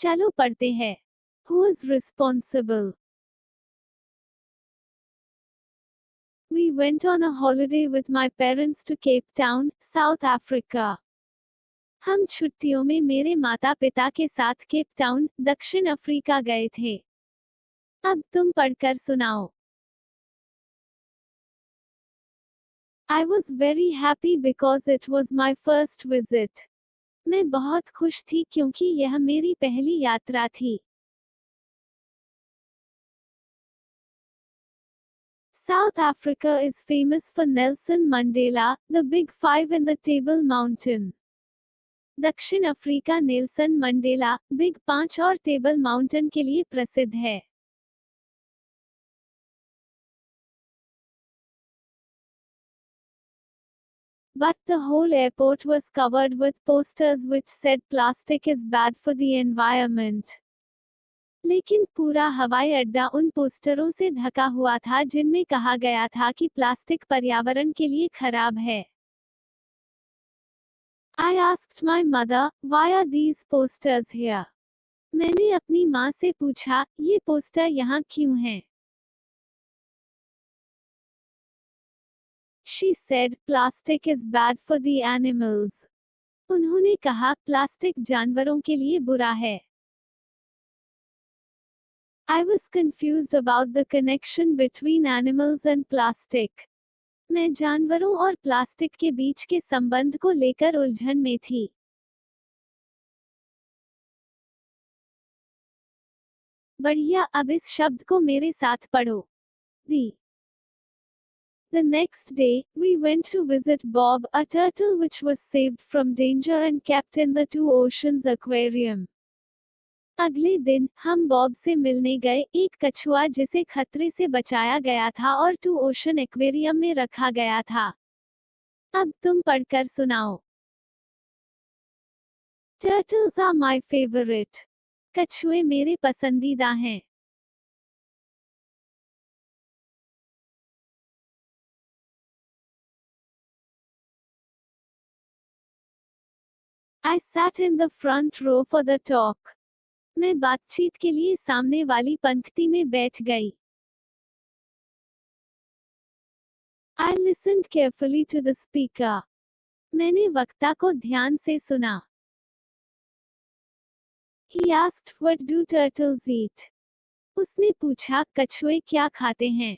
चलो पढ़ते हैं। Who is responsible? We went on a holiday with my parents to Cape Town, South Africa. हम छुट्टियों में मेरे माता पिता के साथ केप टाउन, दक्षिण अफ्रीका गए थे। अब तुम पढ़कर सुनाओ। I was very happy because it was my first visit. मैं बहुत खुश थी क्योंकि यह मेरी पहली यात्रा थी। South Africa is famous for Nelson Mandela, the Big Five and the Table Mountain. दक्षिण अफ्रीका नेल्सन मंडेला, बिग 5 और टेबल माउंटेन के लिए प्रसिद्ध है। But the whole airport was covered with posters which said plastic is bad for the environment. लेकिन पूरा हवाई अड्डा उन पोस्टरों से ढका हुआ था जिनमें कहा गया था कि प्लास्टिक पर्यावरण के लिए खराब है। I asked my mother, why are these posters here? मैंने अपनी माँ से पूछा, ये पोस्टर यहाँ क्यों हैं? She said, plastic is bad for the animals. उन्होंने कहा, प्लास्टिक जानवरों के लिए बुरा है। I was confused about the connection between animals and plastic. मैं जानवरों और प्लास्टिक के बीच के संबंध को लेकर उलझन में थी। बढ़िया, अब इस शब्द को मेरे साथ पढ़ो। The next day, we went to visit Bob, a turtle which was saved from danger and kept in the Two Oceans Aquarium. अगले दिन हम बॉब से मिलने गए, एक कछुआ जिसे खतरे से बचाया गया था और टू ओशन एक्वेरियम में रखा गया था। अब तुम पढ़कर सुनाओ। Turtles are my favorite. कछुए मेरे पसंदीदा हैं। I sat in the front row for the talk. मैं बातचीत के लिए सामने वाली पंक्ति में बैठ गई। I listened carefully to the speaker. मैंने वक्ता को ध्यान से सुना। He asked, what do turtles eat? उसने पूछा, कछुए क्या खाते हैं?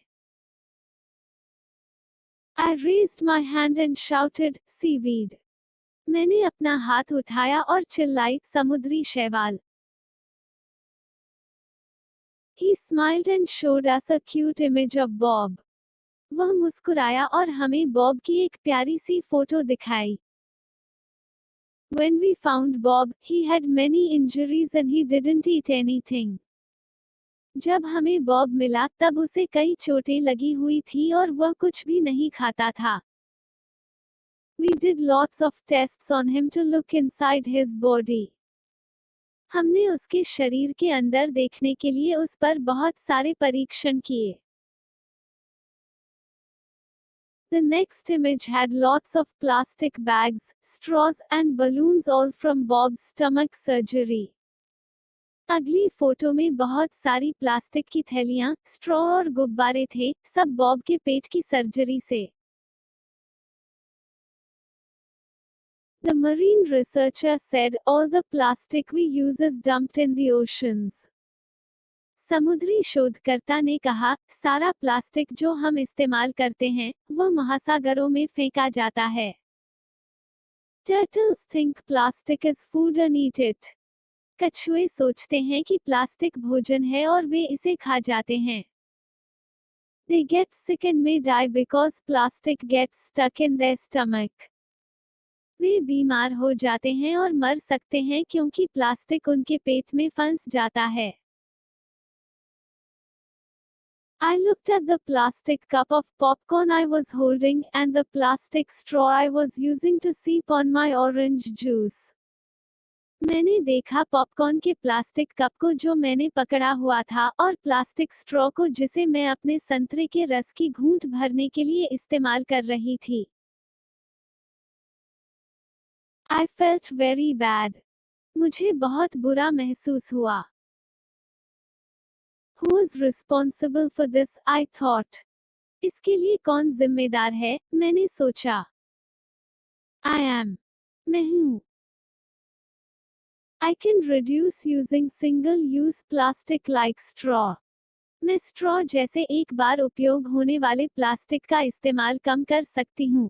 I raised my hand and shouted, seaweed. मैंने अपना हाथ उठाया और चिल्लाई, समुद्री शैवाल। He smiled and showed us a cute image of Bob. वह मुस्कुराया और हमें बॉब की एक प्यारी सी फोटो दिखाई। When we found Bob, he had many injuries and he didn't eat anything. जब हमें बॉब मिला तब उसे कई चोटें लगी हुई थी और वह कुछ भी नहीं खाता था। We did lots of tests on him to look inside his body. हमने उसके शरीर के अंदर देखने के लिए उस पर बहुत सारे परीक्षण किए। The next image had lots of plastic bags, straws and balloons all from Bob's stomach surgery. अगली फोटो में बहुत सारी प्लास्टिक की थैलियां, स्ट्रॉ और गुब्बारे थे, सब बॉब के पेट की सर्जरी से। The marine researcher said, all the plastic we use is dumped in the oceans. समुद्री शोधकर्ता ने कहा, सारा प्लास्टिक जो हम इस्तेमाल करते हैं, वह महासागरों में फेंका जाता है। Turtles think plastic is food and eat it. कछुए सोचते हैं कि प्लास्टिक भोजन है और वे इसे खा जाते हैं। They get sick and may die because plastic gets stuck in their stomach. वे बीमार हो जाते हैं और मर सकते हैं क्योंकि प्लास्टिक उनके पेट में फंस जाता है। I looked at the plastic cup of popcorn I was holding and the plastic straw I was using to sip on my orange juice. मैंने देखा पॉपकॉर्न के प्लास्टिक कप को जो मैंने पकड़ा हुआ था और प्लास्टिक स्ट्रॉ को जिसे मैं अपने संतरे के रस की घूंट भरने के लिए इस्तेमाल कर रही थी। I felt very bad. मुझे बहुत बुरा महसूस हुआ। Who is responsible for this? I thought. इसके लिए कौन जिम्मेदार है? मैंने सोचा। I am. मैं हूँ। I can reduce using single-use plastic like straw. मैं स्ट्रॉ जैसे एक बार उपयोग होने वाले प्लास्टिक का इस्तेमाल कम कर सकती हूँ।